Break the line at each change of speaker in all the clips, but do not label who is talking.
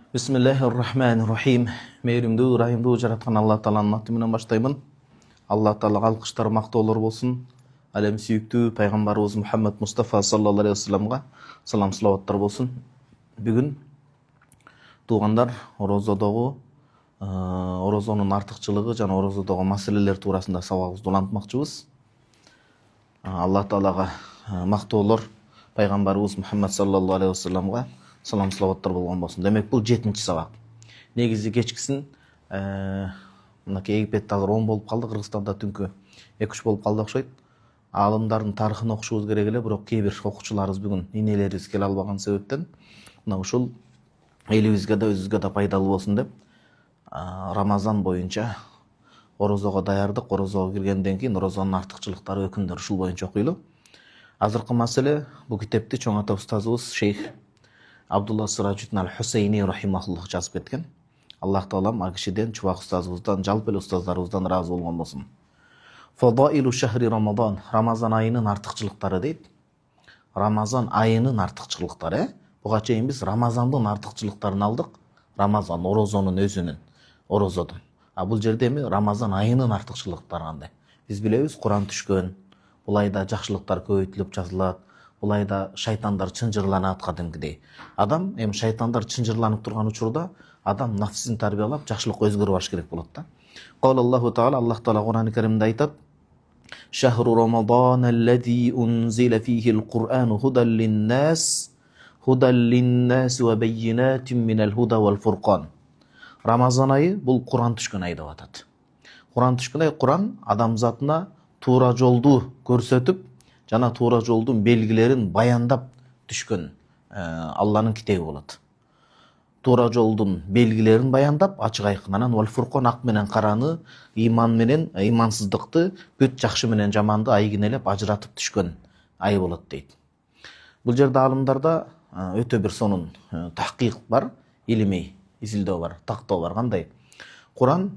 Бисмиллахир-рахманир-рахим. Мейримдүү, ырайымдуу жараткан Алла Тааланын аты менен баштаймын. Алла Таалага алкыштар, мактоолор болсун. Алем сүйүктүү пайгамбарыбыз Мухаммад Мустафа саллаллаху алейхи вассаламга салам салаваттар болсун. Бүгүн туугандар орозодогу орозонун артыкчылыгы жана орозодогу маселелер туурасында сабагыбызды улантмакчыбыз. Алла Таалага мактоолор пайгамбарыбыз Мухаммад саллаллаху алейхи вассаламга салам салаваттар болгон болсун. Демек бул 7-чи сабак. Негизи кечкисин мынакей Египетте азыр 10 болуп калды, Кыргызстанда түнкү 2-3 болуп калды окшойт. Аалымдардын тарыхын окушубуз керек эле, бирок кээ бир окуучуларыбыз бүгүн инелерибиз келе албаган себептен мына ушул элибизге да өзүбүзгө да пайдалуу болсун деп Рамазан боюнча орозого даярдык, орозого киргенден кийин орозонун артыкчылыктары, өкүмдөр ушул боюнча окуйлу. Азыркы маселе бул китепти чоң ата устазыбыз Шейх Абдулла Сираджуддин аль-Хусейни рахимахуллах жазып кеткен. Аллах Таалам а кишиден, чубак устазыбыздан, жалпы эле устаздарыбыздан ыраазы болгон болсун. Фадаилу шахри Рамадан. Рамазан айынын артыкчылыктары дейт. Рамазан айынын артыкчылыктары. Буга чейин биз Рамазандын артыкчылыктарын алдык. Рамазан орозонун өзүнүн, орозодон. Бул жерде эми Рамазан айынын артыкчылыктары кандай? Биз билебиз, Куран түшкөн. Бул айда жакшылыктар көбөйтүлүп жазылат. Бул айда шайтандар чынжырланат кадимкидей. Адам эми шайтандар чынжырланып турган учурда адам нафсин тарбиялап жакшылыкка өзгөрүп баш керек болот да. Кал Аллаху Таала, Аллах Таала Куран-ы Каримде айтат: "Шахру Рамадан аллази унзила фихил Кур'ану худан линнас ва баййинатин минал худа вал фуркан." Рамазан айы бул Куран түшкөн ай деп атат. Куран түшкөн ай, Куран адамзатына туура жолду көрсөтүп, жана туура жолдун белгилерин баяндап түшкөн Алланын китеби болот. Туура жолдун белгилерин баяндап, ачык айкын, анан вал фуркан ак менен караны, иман менен имансыздыкты, бүт жакшы менен жаманды айгинелеп ажыратып түшкөн ай болот дейт. Бул жерде алымдарда өтө бир сонун тахкик бар, илимий изилдөө бар, тактоо бар. Кандай? Куран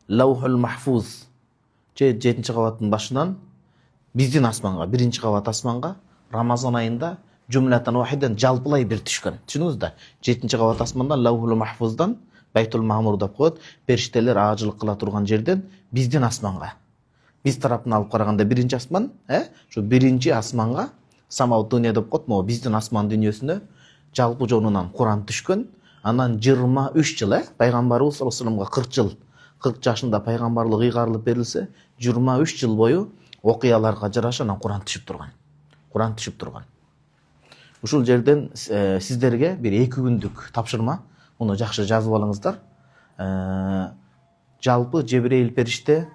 Лаухул Махфуз 7-чи кабаттын башынан биздин асманга, 1-чи кабат асманга Рамазан айында жумлатан вахиден жалпылай бир түшкөн. Түшүнүңүз да, 7-чи кабат асмандан Лаухул Махфуздан Байтул Мамур деп коет, периштелер аажылык кыла турган жерден биздин асманга. Биз тараптан алып караганда 1-чи асман, шу 1-чи асманга самау дүйнө деп коет, могу биздин асман дүйнөсүнө жалпы жонунан Куран түшкөн. Анан 23 жыл, пайгамбарыбыз саллаллаху алейхи вассаламга 40 жыл, 40 жашында пайгамбарлык ыйгарылып берилсе, 23 жыл бою окуяларга жараша анан Куран түшүп турган. Куран түшүп турган. Ушул жерден сиздерге бир 2 күндүк тапшырма, муну жакшы жазып алыңыздар. Жалпы Жебрейил периште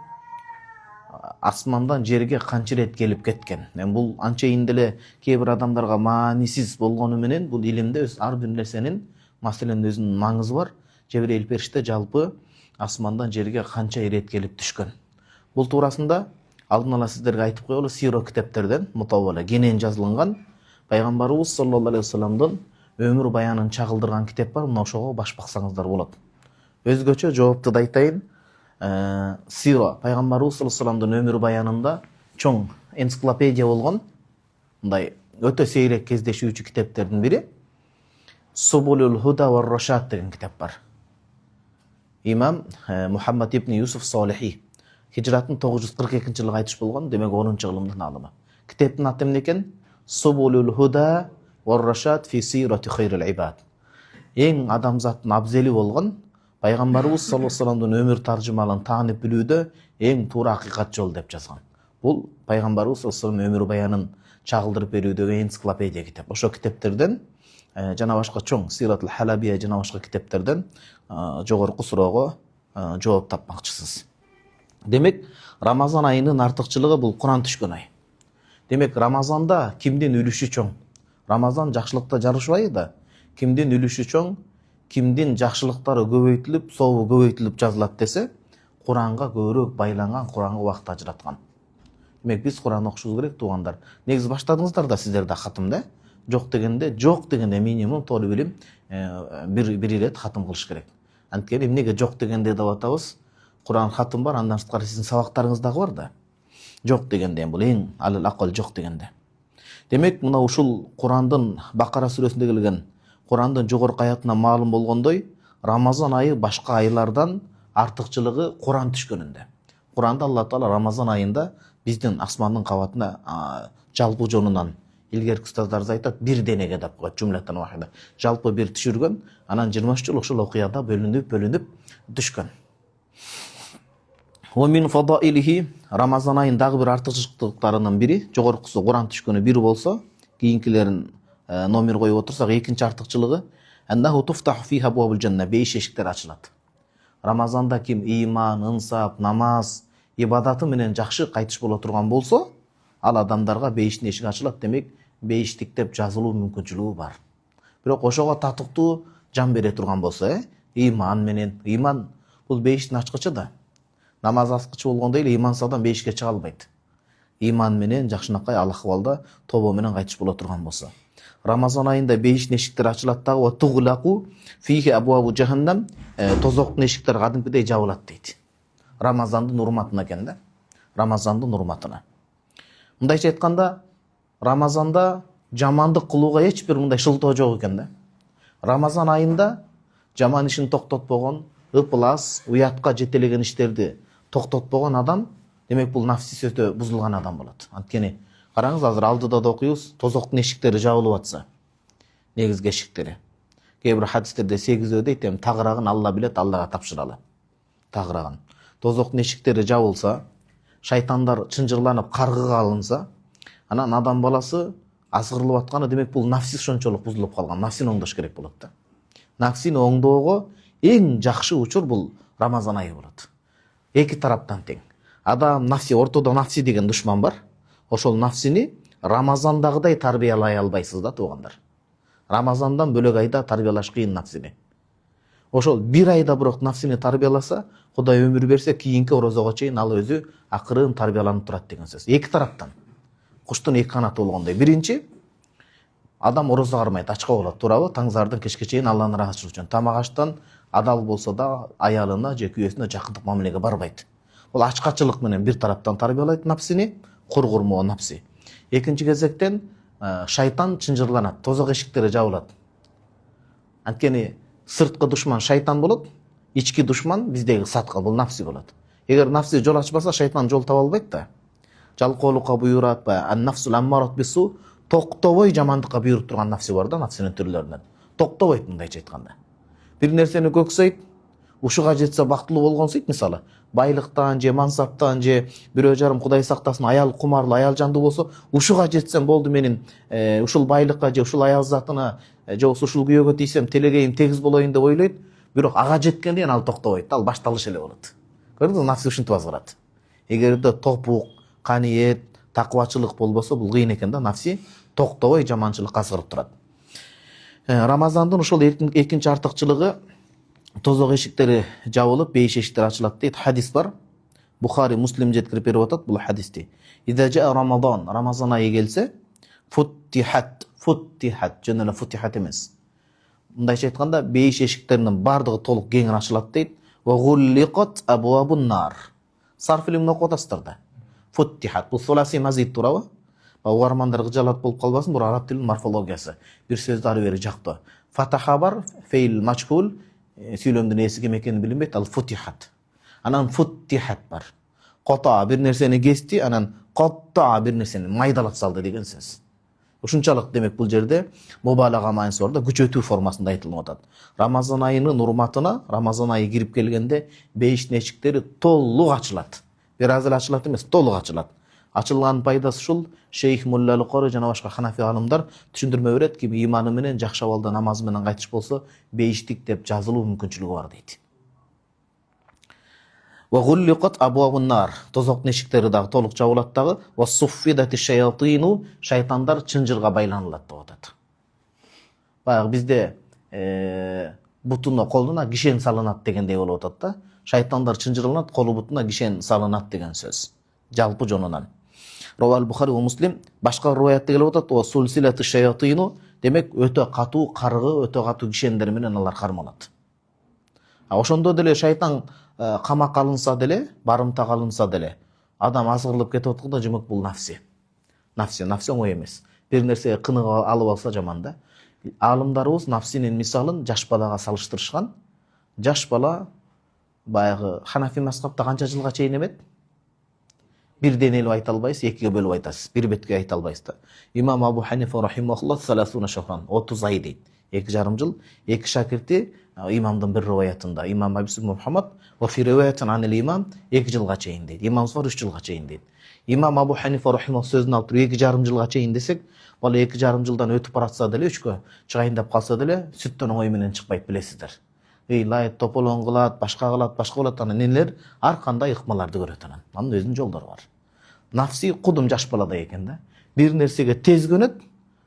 асмандан жерге канча рет келип кеткен. Бул анчейин деле кээ бир адамдарга маанисиз болгону менен бул илимде ар бир нерсенин маселенин өзүнүн маңызы бар. Жебрейил периште жалпы асмандан жерге канча рет келип түшкөн. Бул туурасында алдын ала сиздерге айтып коелу, сиро китептерден мутаввала кенен жазылган пайгамбарыбыз саллаллаху алейхи вассаламдын өмүр баянын чагылдырган китеп бар. Мына ошого баш баксаңыздар болот. Өзгөчө жоопту да айтайын. Сиро пайгамбарыбыз саллаллаху алейхи вассаламдын өмүр баянында чоң энциклопедия болгон, мындай өтө сейрек кездешүүчү китептердин бири Субулул Худа ва Рашад деген китеп бар. Имам Мухаммад ибн Юсуф Солихи хижраттын 942-жылы кайтыш болгон, демек 10-чу кылымдын алымы. Китептин аты эмне экен? Субулул Худа ва Рашад фи сирати хайрил ибад. Эң адамзаттын абзели болгон пайгамбарыбыз саллаллаху алейхи вассаламдын өмүр таржымалын таанып билүүдө эң туура акыйкат жол деп жазган. Бул пайгамбарыбыз саллаллаху алейхи вассаламдын өмүр баянын чагылдырып берүүдөгү энциклопедия китеп. Ошо китептерден жана башка чоң Сиратул Халабия жана башка китептерден жогорку суроого жооп тапмакчысыз. Демек, Рамазан айынын артыкчылыгы бул Куран түшкөн ай. Демек, Рамазанда кимдин үлүшү чоң? Рамазан жакшылыкта жарышпайбы да? Кимдин үлүшү чоң? Кимдин жакшылыктары көбөйтүлүп, сообу көбөйтүлүп жазылат десе, Куранга көбүрөөк байланган, Куранга убакыт ажыраткан. Демек, биз Куран окушубуз керек, туугандар. Негизи баштадыңыздар да сиздер да хатымда. Жок дегенде минимум толук билим бир ирет хатым кылыш керек. Анткени эмнеге жок дегенде деп атабыз? Куран хатым бар, андан сырткары сиздин сабактарыңыз дагы бар да. Жок дегенде бул эң алыл акыл жок дегенде. Демек, мына ушул Курандын Бакара сүрөсүндө келген Курандын жогорку аятынан маалым болгондой, Рамазан айы башка айлардан артыкчылыгы Куран түшкөнүндө. Куранда Алла Таала Рамазан айында биздин асмандын кабатына жалпы жонунан илгерки устаздарыбыз айтат, бир денеге деп коет, жумлатан вахида. Жалпы бир түшүргөн, анан 23 жыл ушул окуяда бөлүнүп түшкөн. Ва мин фадаилихи, Рамазан айындагы бир артыкчылыктарынын бири, жогоркусу Куран түшкөнү бир болсо, кийинкилерин номер коюп отурсак, экинчи артыкчылыгы аннаху туфтаху фиха абуабул жанна, бейиш эшиктер ачылат. Рамазанда ким иман, ынсап, намаз, ибадаты менен жакшы кайтыш боло турган болсо, ал адамдарга бейиштин эшиги ачылат, демек бейиштик деп жазылуу мүмкүнчүлүгү бар. Бирок ошого татыктуу жан бере турган болсо, иман менен, иман бул бейиштин ачкычы да. Намаз ачкычы болгондой эле имансыз адам бейишке чыга албайт. Иман менен жакшынакай ал акыбалда тобо менен кайтыш боло турган болсо. Рамазан айында бейиштин эшиктери ачылат дагы, ва туглаку фихи абуабу жаханнам, тозоктун эшиктери кадимкидей жабылат дейт. Рамазандын урматына экен да. Рамазандын урматына. Мындайча айтканда, Рамазанда жамандык кылууга эч бир мындай шылтоо жок экен да. Рамазан айында жаман ишин токтотпогон, ыплас, уятка жетелеген иштерди токтотпогон адам, демек бул нафсиси өтө бузулган адам болот. Анткени караңыз, азыр алдыда да окуйбуз, тозоктун эшиктери жабылып атса, негизги эшиктери. Кээ бир хадистерде 8 дейт, тагырагын Алла билет, Аллага тапшыралы. Тагырагын. Тозоктун эшиктери жабылса, шайтандар чынжырланып каргыга алынса, анан адам баласы азгырылып атканы, демек бул нафсис ошончолук бузулуп калган. Нафсини оңдош керек болот да. Нафсини оңдоого эң жакшы учур бул Рамазан айы болот. Эки тараптан тең. Адам нафси, ортодо нафси деген душман бар. Ошол нафсини Рамазандагыдай тарбиялай албайсыз да, туугандар. Рамазандан бөлөк айда тарбиялаш кыйын нафсини. Ошол бир айда бирок нафсини тарбияласа, Кудай өмүр берсе, кийинки орозого чейин ал өзү акырын тарбияланып турат деген сөз. Эки тараптан. Куштун эки канаты болгондой. Биринчи, адам орозо кармайт, ачка болот, туурабы? Таңзардан кечке чейин Алланын ыраазычылыгы үчүн. Тамак аштан адал болсо да аялына же күйөөсүнө жакындык мамилеге барбайт. Бул ачкачылык менен бир тараптан тарбиялайт нафсини, кургурмоо нафси. Экинчи кезектен шайтан чынжырланат, тозок эшиктери жабылат. Анткени сырткы душман шайтан болот, ички душман биздеги сатка, бул нафси болот. Эгер нафси жол ачпаса, шайтан жол таба албайт да. Жалкоолукка буйрат, ан-нафсул аммарат бису, токтобой жамандыкка буйруп турган нафси бар да, нафсинин түрлөрүнөн. Токтобойт, мындайча айтканда. Бир нерсени көксөйт, ушуга жетсе бактылуу болгонсуйт, мисалы, байлыктан же мансаптан же бирөө жарым Кудай сактасын аял кумарлуу, аял жандуу болсо, ушуга жетсем болду, менин ушул байлыкка же ушул аял затына же ушул күйөөгө тийсем телегейим тегиз болоюн деп ойлойт. Бирок ага жеткенден ал токтобойт, ал башталыш эле болот. Көрдүңүзбү, нафси ушинтип азгырат. Эгерде топук, каниет, такыбачылык болбосо, бул кыйын экен да, нафси токтобой жаманчылыкка азгырып турат. Рамазандын ушул экинчи артыкчылыгы, тозок эшиктери жабылып, бейиш эшиктери ачылат дейт. Хадис бар. Бухари, Муслим жеткирип берип атат бул хадисти. Иза жаа Рамазан, Рамазан айы келсе, футтихат, жөн эле футтихат эмес. Мындайча айтканда, бейиш эшиктеринин бардыгы толук кеңири ачылат дейт. Ва гуллиқат абуабун нар. Сарф илимин окуп атасыздар да. Футтихат, бул суласи мазид туурабы? Угармандар кыжалат болуп калбасын, бул араб тилинин морфологиясы. Бир сөздү ары бери жактоо. Фатаха бар, фейл мачхул, сүйлөмдүн ээси ким экени билинбейт, ал футихат. Анан футтихат бар. Кота бир нерсени кести, анан котта бир нерсени майдалап салды деген сөз. Ушунчалык, демек бул жерде мубалага мааниси бар да, күчөтүү формасында айтылып атат. Рамазан айынын урматына, Рамазан айы кирип келгенде бейиштин эшиктери толук ачылат. Бир аз эле ачылат эмес, толук ачылат. Ачылган пайдасы ушул. Шейх Муллал Кори жана башка ханафи алымдар түшүндүрмө берет, ким иманы менен жакшы абалда намазы менен кайтыш болсо, бейиштик деп жазылуу мүмкүнчүлүгү бар дейт. Ва гуллиқат абуабун нар, тозоктун эшиктери дагы толук жабылат дагы. Ва суффидати шаятину, шайтандар чынжырга байланылат деп атат. Баягы бизде бутуна, колуна кишен салынат дегендей болуп атат да. Шайтандар чынжырланат, колу бутуна кишен салынат деген сөз. Жалпы жонунан. Равал Бухари ва Муслим башка риваятта келип атат, ва сулсилату шаятину, демек өтө катуу каргы, өтө катуу кишендер менен алар кармалат. Ошондо деле шайтан камакка алынса деле, барымтага алынса деле, адам азгырылып кетип атканда, демек бул нафси. Нафси оңой эмес. Бир нерсе кыныгып алып алса жаман да. Алымдарыбыз нафсинин мисалын жаш балага салыштырышкан. Жаш бала баягы Ханафи мазхабта канча жылга чейин эмет? Бир денелип айта албайсыз, экиге бөлүп айтасыз. Бир бетке айта албайсыз да. Имам Абу Ханифа рахимахуллах 30 шахран, 30 ай дейт. 2,5 жыл. Эки шакирти имамдын бир риваятында имам Абу Мухаммад ва фи риваятин анил имам 2 жылга чейин дейт. Имам Зуфар 3 жылга чейин дейт. Имам Абу Ханифа рахимахуллах сөзүн алып туруп 2,5 жылга чейин десек, бала 2,5 жылдан өтүп баратса деле 3кө чыгайын деп калса деле сүттөн оңой менен чыкпайт, билесиздер. Лайт тополон кылат, башка кылат, анан нелер ар кандай ыкмаларды көрөт анан. Анын өзүнүн жолдору бар. Нафси кудум жаш баладай экен да. Бир нерсеге тез көнөт,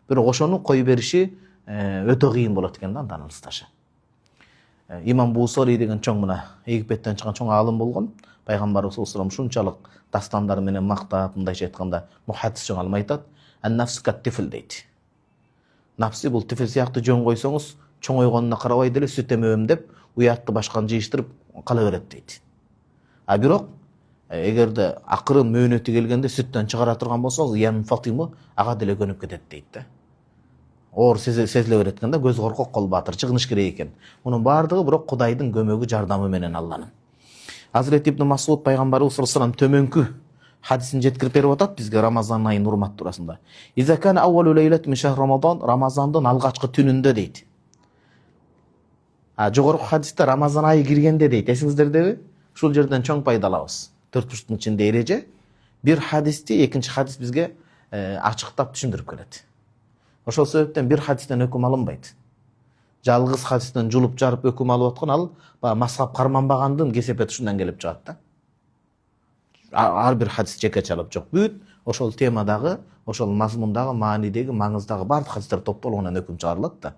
бирок ошону кой бериши өтө кыйын болот экен да андан алысташы. Имам Бусори деген чоң мына Египеттен чыккан чоң алым болгон. Пайгамбарыбыз саллаллаху алейхи вассалам шунчалык дастандары менен мактап, мындайча айтканда, мухаддис чоң алым айтат. Ан-нафс кат-тифл дейт. Нафси бул тифл сыяктуу жөн койсоңуз, чоңойгонуна карабай деле сүт эмебем деп, уятты башканы жыйыштырып кала берет дейт. А бирок эгерде акырын мөөнөтү келгенде сүттөн чыгара турган болсоңуз, ян Фатима ага деле көнүп кетет дейт да. Оор сезиле берет экен да, көз коркок, кол баатыр, чыгыныш керек экен. Мунун баардыгы бирок Кудайдын көмөгү, жардамы менен Алланын. Азирет Ибн Масуд пайгамбарыбыз саллаллаху алейхи вассалам төмөнкү хадисин жеткирип берип атат бизге Рамазан айынын урмат туурасында. Иза кана аввалу лейлат мин шахр Рамазан, Рамазандын алгачкы түнүндө дейт. Жогорку хадисте Рамазан айы киргенде дейт. Эсиңиздердеби? Ушул жерден чоң пайда алабыз. 4 ичинде эреже. Бир хадисти экинчи хадис бизге ачыктап түшүндүрүп келет. Ошол себептен бир хадистен өкүм алынбайт. Жалгыз хадистен жулуп жарып өкүм алып аткан ал мазхаб карманбагандын кесепети ушундан келип чыгат да. Ар бир хадис жеке чалып жок. Бүт ошол темадагы, ошол мазмундагы, маанидеги, маңыздагы бардык хадистер топтолгондон өкүм чыгарылат да.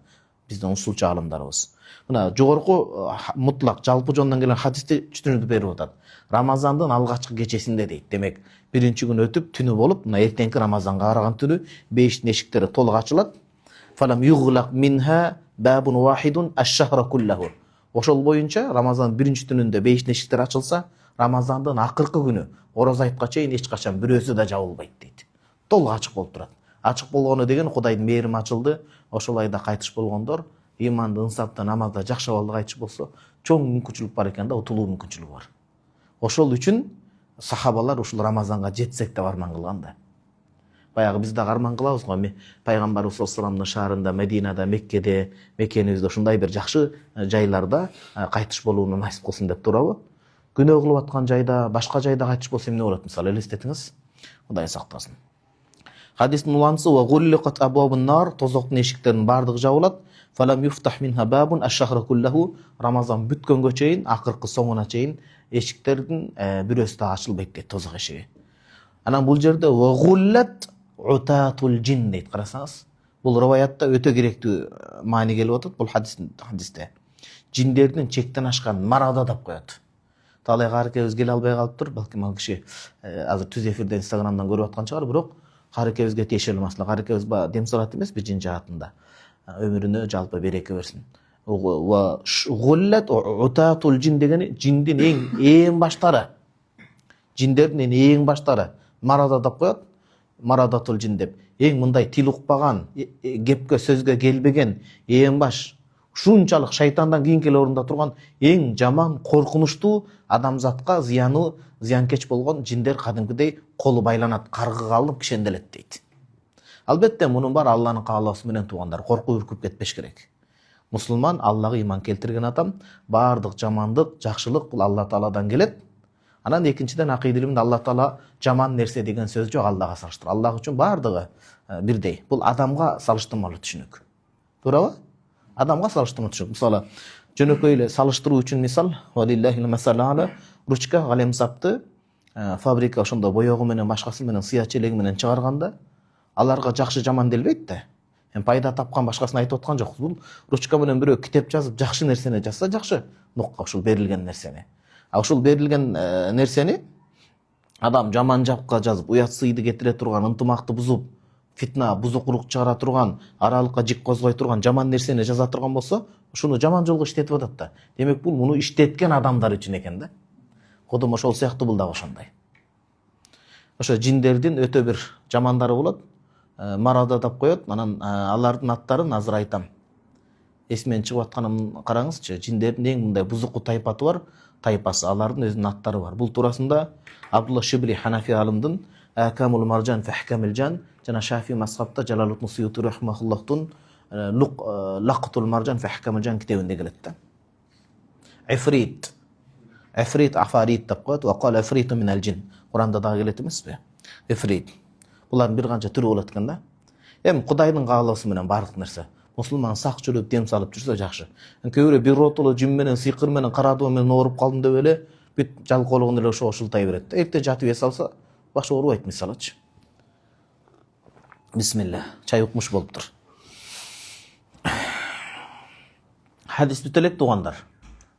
Биздин усулчу алымдарыбыз. Мына жогорку мутлак жалпы жондон келген хадисти түшүндүрүп берип атат. Рамазандын алгачкы кечесинде дейт. Демек, биринчи күн өтүп түнү болуп, мына эртеңки Рамазанга караган түнү бейиштин эшиктери толук ачылат. Фалам юглак минха бабун вахидун аш-шахра куллаху. Ошол боюнча Рамазан биринчи түнүндө бейиштин эшиктери ачылса, Рамазандын акыркы күнү ораза айтка чейин эч качан бирөөсү да жабылбайт дейт. Толук ачык болуп турат. Ачык болгону деген Кудайдын мээрими ачылды. Ошол айда кайтыш болгондор иманды, ынсапты, намазда жакшы абалда кайтыш болсо, чоң мүмкүнчүлүк бар экен да, утулуу мүмкүнчүлүк бар. Ошол үчүн сахабалар ушул Рамазанга жетсек деп арман кылган да. Баягы биз дагы арман кылабыз го, пайгамбарыбыз саллаллаху алейхи вассаламдын шаарында, Мединада, Меккеде, мекенибизде ушундай бир жакшы жайларда кайтыш болууну насип кылсын деп турабы? Күнөө кылып аткан жайда, башка жайда кайтыш болсо эмне болот? Мисалы элестетиңиз. Кудай сактасын. Хадистин уланысы ва гулликат абуабун нар, тозоктун эшиктеринин бардыгы жабылат. Фалам юфтах минха бабун аш-шахра куллаху. Рамазан бүткөнгө чейин, акыркы соңуна чейин эшиктердин бирөөсү да ачылбайт дейт, тозок эшиги. Анан бул жерде ва гуллат утатул джин дейт, карасаңыз. Бул риваятта өтө керектүү маани келип атат бул хадисте. Джиндердин чектен ашкан марада деп коет. Талай карекебиз келе албай калыптыр, балким ал киши азыр түз эфирден Инстаграмдан көрүп аткан чыгар, бирок карекебизге тиешелүү маселе. Карекебиз дем соолат эмеспи жин жаатында. Өмүрүнө жалпы береке берсин. Ва гуллат утатул джин дегени жиндин эң баштары. Жиндердин эң баштары марада деп коет. Марадатул джин деп. Эң мындай тил укпаган, кепке сөзгө келбеген эң баш ушунчалык шайтандан кийинки орунда турган эң жаман, коркунучтуу адамзатка зыянкеч болгон жиндер кадимкидей колу байланат, каргыга алынып кишенделет дейт. Албетте мунун баары Алланын каалоосу менен туугандар, коркуп үркүп кетпеш керек. Мусулман Аллага ыйман келтирген адам, баардык жамандык, жакшылык бул Алла Тааладан келет. Анан экинчиден акыйда илиминде Алла Таала жаман нерсе деген сөз жок Аллага салыштыр. Аллах үчүн баардыгы бирдей. Бул адамга салыштырмалуу түшүнүк. Туурабы? Адамга салыштырмалуу түшүнүк. Мисалы, жөнөкөй эле салыштыруу үчүн мисал, валиллахил масалала, ручка, калем сапты фабрика ошондо боёгу менен башкасы менен сыя челеги менен чыгарганда, аларга жакшы жаман делбейт да. Пайда тапкан башкасын айтып аткан жокпуз. Бул ручка менен бирөө китеп жазып, жакшы нерсени жазса жакшы, нукка ушул берилген нерсени. А ушул берилген нерсени адам жаман жакка жазып, уят сыйды кетире турган, ынтымакты бузуп, фитна, бузукулук чыгара турган, аралыкка жик козгой турган жаман нерсени жаза турган болсо, ушуну жаман жолго иштетип атат да. Демек бул муну иштеткен адамдар үчүн экен да. Кодум ошол сыяктуу бул дагы ошондой. Ошо жиндердин өтө бир жамандары болот. марада деп коет. Анан алардын аттарын азыр айтам. Эсмен чыгып атканым караңызчы. Жиндердин эң мындай бузуку тайпаты бар, тайпасы. Алардын өзүнүн аттары бар. Бул туурасында Абдулла Шибли Ханафи алымдын Акамул Маржан фи Ахкамил Жан жана Шафи мазхабта Жалалуddin Суюти рахмахуллахтун Лақтул Маржан фи Ахкамил Жан китебинде келет да. Ифрит. Ифрит афарит деп коет. Ва кал ифриту минал джин. Куранда дагы келет эмеспи? Ифрит. Булардын бир канча түрү болот экен да. Эми Кудайдын каалоосу менен бардык нерсе. Мусулман сак жүрүп дем салып жүрсө жакшы. Кээ бирөө бир ротулу жин менен, сыйкыр менен, карадоо менен ооруп калдым деп эле бүт жалкоолугун эле ошого ушултай берет. Эрте жатып эс алса, башы оорубайт мисалычы. Бисмилlah. Чай укмуш болуптур. Хадис бүт элек туугандар.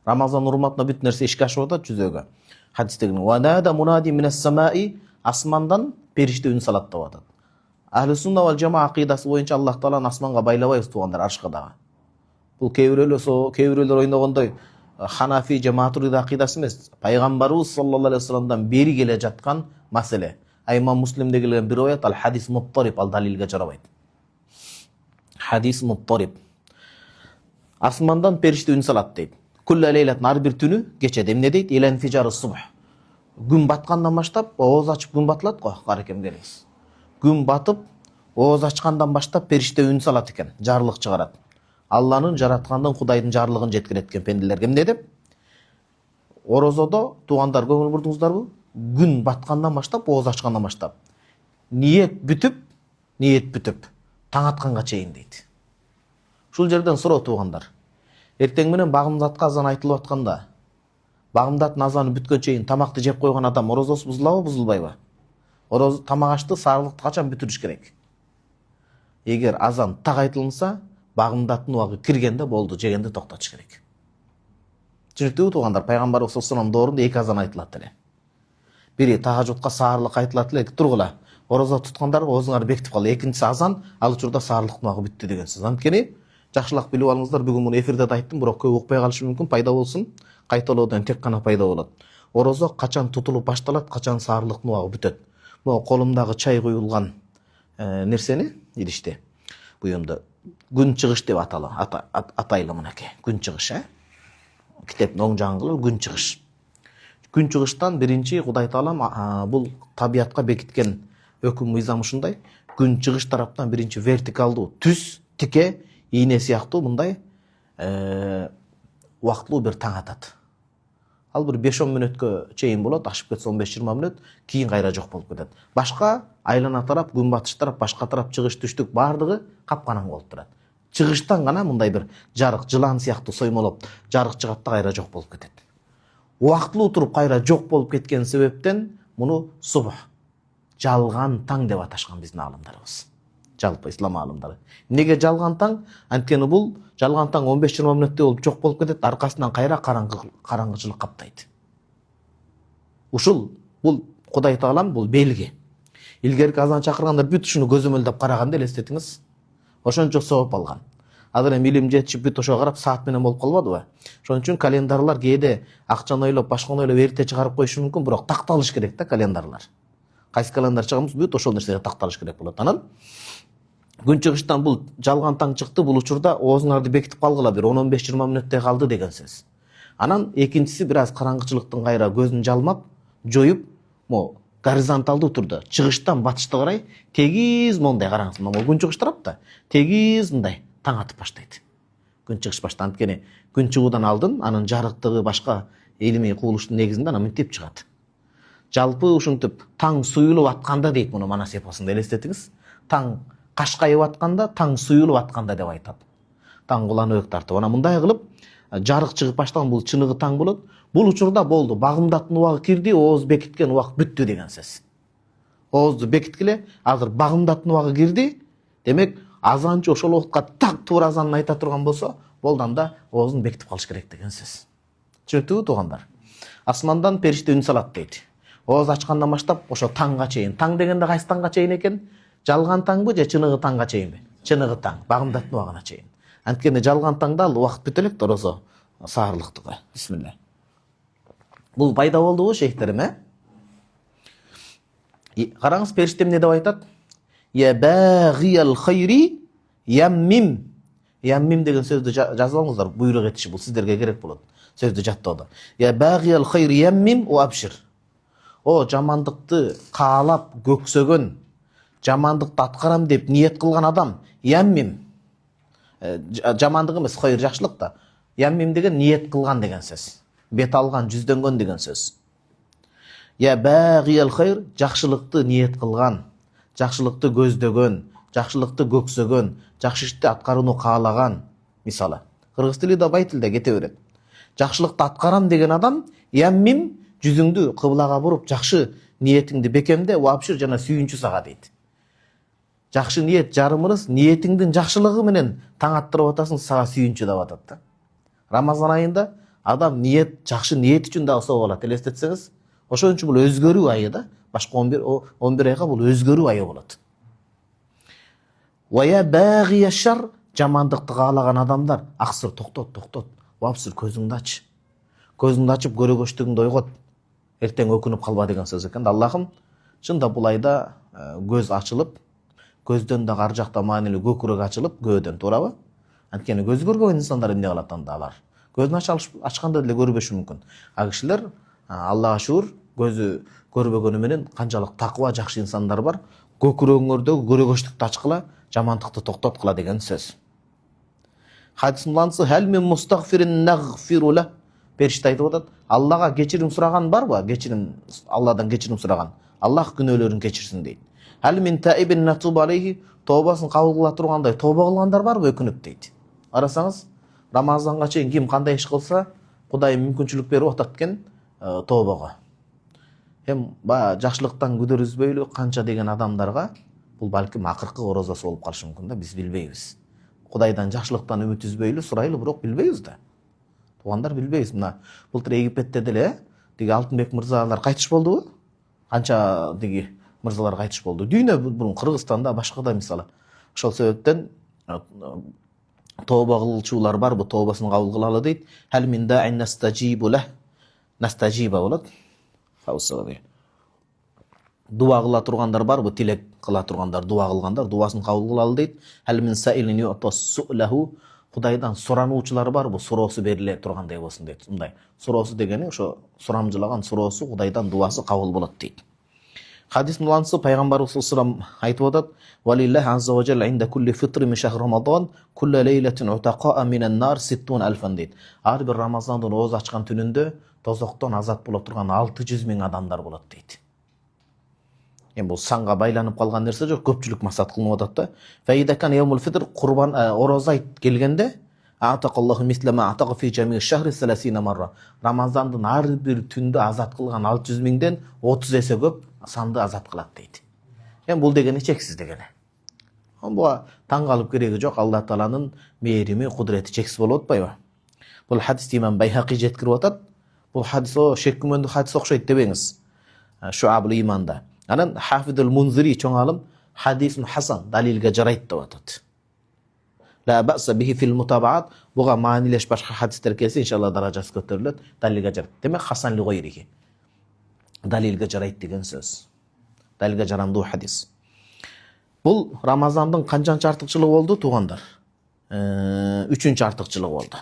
Рамазан урматына бүт нерсе ишке ашып атат жүзөгө. Хадистегин ва нада мунади минас самаи, асмандан периште үн салат деп атат. Ахли сунна вал жама акыйдасы боюнча Аллах тааланы асманга байлабайбыз туугандар, аршка дагы. Бул кээ бирөөлөр ойногондой Ханафи же Матуриди акыйдасы эмес. Пайгамбарыбыз саллаллаху алейхи вассаламдан бери келе жаткан маселе. Имам Муслимде келген бир аят ал хадис муттариб, ал далилге жарабайт. Хадис муттариб. Асмандан периште үн салат дейт. Кулла лейлат, ар бир түнү кечеде эмне дейт? Илен фижары субх. Күн баткандан баштап ооз ачып күн батылат го, каракем делиңиз. Күн батып ооз ачкандан баштап периште үн салат экен, жарлык чыгарат. Алланын жараткандын Кудайдын жарлыгын жеткирет экен пенделерге. Эмне деп? Орозодо туугандар көңүл бурдуңуздарбы? Күн баткандан баштап, ооз ачкандан баштап. Ниет бүтүп, таң атканга чейин дейт. Ушул жерден суроо туугандар. Эртең менен багымдатка азан айтылып атканда, багымдаттын азаны бүткөн чейин тамакты жеп койгон адам орозосу бузулабы, бузулбайбы? Тамак ашты, саарлыкты качан бүтүрүш керек? Эгер азан так айтылынса, багымдаттын убагы киргенде болду, жегенде токтотуш керек. Түшүнүктүүбү туугандар? Пайгамбарыбыз саллаллаху алейхи вассалам доорунда эки азан айтылат эле. Бири тахажжудка саарлык айтылат эле, тургула. Орозо туткандар оозуңарды бекитип кал. Экинчиси азан, ал учурда саарлыктын убагы бүттү деген сөз. Анткени жакшылап билип алыңыздар, бүгүн муну эфирде да айттым, бирок көп укпай калышы мүмкүн, пайда болсун. Кайталоодон тек гана пайда болот. Орозо качан тутулуп башталат, качан саарлыктын убагы бүтөт. Могу колумдагы чай куюлган нерсени идиште. Буюмда күн чыгыш деп атайлы мынакей. Күн чыгыш, китептин оң жагын күн чыгыш. Күн чыгыштан биринчи Кудай Таалам бул табиятка бекиткен өкүм мыйзам ушундай. Күн чыгыш тараптан биринчи вертикалдуу, түз, тике, ийне сыяктуу мындай убактылуу бир таң атат. Ал бир 5-10 мүнөткө чейин болот, ашып кетсе 15-20 мүнөт, кийин кайра жок болуп кетет. Башка айлана тарап, күн батыш тарап, башка тарап чыгыш түштүк бардыгы капкараңгы болуп турат. Чыгыштан гана мындай бир жарык, жылан сыяктуу соймолоп, жарык чыгат да кайра жок болуп кетет. Убактылуу туруп кайра жок болуп кеткен себептен муну субх, жалган таң деп аташкан биздин аалымдарыбыз. Жалпы ислам аалымдары. Неге жалган таң? Анткени бул жалган таң 15-20 мүнөттө болуп жок болуп кетет, аркасынан кайра караңгычылык каптайт. Ушул бул Кудай Таалам бул белги. Илгерки азан чакыргандар бүт ушуну көзөмөлдөп караганда элестетиңиз. Ошончо сооп алган. Азыр эми илим жетишип бүт ошого карап саат менен болуп калбадыбы? Ошон үчүн календарлар кээде акчаны ойлоп, башканы ойлоп эрте чыгарып коюшу мүмкүн, бирок такталыш керек да календарлар. Кайсы календар чыгамыз, бүт ошол нерсеге такталыш керек болот. Анан күн чыгыштан бул жалган таң чыкты, бул учурда оозуңарды бекитип калгыла, бир 10-15-20 мүнөттөй калды деген сөз. Анан экинчиси бир аз караңгычылыктын кайра көзүн жалмап, жоюп, горизонталдуу турда чыгыштан батышты карай тегиз мондай караңыз. Мына күн чыгыш тарапта тегиз мындай таң атып баштайт. Күн чыгыш баштан, анткени күн чыгуудан алдын анын жарыктыгы башка илимий кубулуштун негизинде анан мынтип чыгат. Жалпы ушинтип таң суюлуп атканда дейт, муну манас эпосунда элестетиңиз. Таң кашкайып атканда, таң суюлуп атканда деп айтат. Таң куланып тартып, анан мындай кылып жарык чыгып баштаган бул чыныгы таң болот. Бул учурда болду, багымдаттын убагы кирди, ооз бекиткен убак бүттү деген сөз. Оозду бекиткиле, азыр багымдаттын убагы кирди. Демек, азанчы ошол убакытка так туура азанын айта турган болсо, болду анда оозун бекитип калыш керек деген сөз. Түшүнүктүүбү туугандар? Асмандан периште үн салат дейт. Ооз ачкандан баштап ошо таңга чейин. Таң дегенде кайсы таңга чейин экен? Жалган таңбы же чыныгы таңга чейинби? Чыныгы таң, багымдаттын убагына чейин. Анткени жалган таңда ал убакыт бүт элек орозо саарлыктыгы. Бисмилlah. Бул пайда болдубу шейхтерим, Караңыз, периште эмне деп айтат? Я бағиял хайри яммим. Яммим деген сөзді жазып алыңыздар, бұйрық етіші, бұл сіздерге керек болады. Сөзді жаттауда. Я бағиял хайри яммим о абшир. О жамандықты қалап көксөгөн, жамандықты атқарам деп ниет қылған адам, яммим. Жамандық емес, хайр жақсылық та. Яммим деген ниет қылған деген сөз. Бет алған, жүзденген деген сөз. Я бағиял хайр, жақсылықты ниет қылған, жақсылықты көздеген, жақсылықты көксөгөн, жақсы ішті атқаруны қалаған. Мисалы, қырғыз тілі да бай тілде кете береді. Жақсылықты атқарам деген адам, яммим, жүзіңді қыблаға бұрып, жақсы ниетіңді бекемде, уапшыр жана сүйінші саға дейді. Жақсы ниет жарымырыз, ниетіңдің жақсылығы менен таң аттырып атасың, саға сүйінші да батады. Рамазан айында адам ниет, жақсы ниет үшін да осо болады. Елестетсеңіз, ошон үчүн бул өзгөрүү айы да, башка 11 айга бул өзгөрүү айы болот. Вая бағия шар, жамандықты қалаған адамдар, ақсыр, тоқтот, вапсыр, көзіңді ач. Көзіңді ачып көрөгөштүгүңдү ойгот. Ертең өкүнүп калба деген сөз экен. Аллахым, чында бул айда көз ачылып, көздөн да ар жакта маанилүү көкүрөк ачылып, көдөн туурабы? Анткени көз көрбөгөн инсандар эмне кылат анда алар? Көзүн ачканда деле көрбөшү мүмкүн. А кишилер Аллага шүгүр, көзү көрбөгөнү менен канчалык таква жакшы инсандар бар. Көкүрөгүңөрдөгү көрөгөчтүктү ачкыла, жамандыкты токтоткула деген сөз. Хадистин уланысы хәл мин мустагфирин нагфирула. Периште айтып атат, Аллага кечирим сураган барбы? Кечирим, Алладан кечирим сураган. Аллах күнөөлөрүн кечирсин дейт. Хәл мин таибин натуб алейхи, тообасын кабыл кыла тургандай тооба кылгандар барбы өкүнүп дейт. Арасаңыз, Рамазанга чейин ким кандай иш кылса, Кудай мүмкүнчүлүк берип атат экен тообага. Эм жакшылыктан күдөр үзбөйлү канча деген адамдарга бул балким акыркы орозасы болуп калышы мүмкүн да, биз билбейбиз. Кудайдан жакшылыктан үмүт үзбөйлү сурайлы, бирок билбейбиз да. Тугандар билбейбиз. Мына былтыр Египетте деле деги Алтынбек мырзалар кайтыш болдубу? Канча деги мырзалар кайтыш болду. Дүйнө бурун Кыргызстанда, башкада мисалы. Ошол себептен тооба кылчулар барбы, тообасын кабыл кылалы дейт. Хал мин даин настажибу лах. Настажиба болот. Хаусаби. Дуа кыла тургандар барбы, тилек кыла тургандар, дуа кылгандар, дуасын кабыл кылалы дейт. Хал мин саилин ютасулаху. Кудайдан сурануучулар барбы, суроосу бериле тургандай болсун дейт. Мындай. Суроосу дегени ошо сурамжылаган суроосу Кудайдан дуасы кабыл болот дейт. Хадис уланысы пайгамбарыбыз саллаллаху айтып атат: "Валиллахи азза ва жалла инда кулли фитри мин шахр Рамадан, кулла лейлатин утаqa минан нар 60 алфан" дейт. Ар бир Рамазандын ооз ачкан түнүндө тозоктон азат боло турган 600 миң адамдар болот дейт. Бул санга байланып калган нерсе жок, көпчүлүк максат кылынып атат да. Фаидакан яумул фитр, курбан ороза айт келгенде, атакаллаху мислама атака фи жамии шахри 30 марра. Рамазандын ар бир түндө азат кылган 600 миңден 30 эсе көп санды азат кылат дейт. Бул дегени чексиз дегени. Буга таң калып кереги жок, Алла Тааланын мээрими, кудурети чексиз болуп атпайбы? Бул хадис имам Байхақи жеткирип атат. Бул хадис шек күмөндүү хадис окшойт дебеңиз. Шуабул иманда. Анан Хафидул Мунзири чоң алым хадисун хасан, далилге жарайт деп атат. Ла баса бихи фил мутабаат, буга маанилеш башка хадистер келсе иншалла даражасы көтөрүлөт, далилге жарайт. Демек хасан ли гойриги. Далилге жарайт деген сөз. Далилге жарамдуу хадис. Бул Рамазандын канчанчы артыкчылыгы болду туугандар? 3-чү артыкчылыгы болду.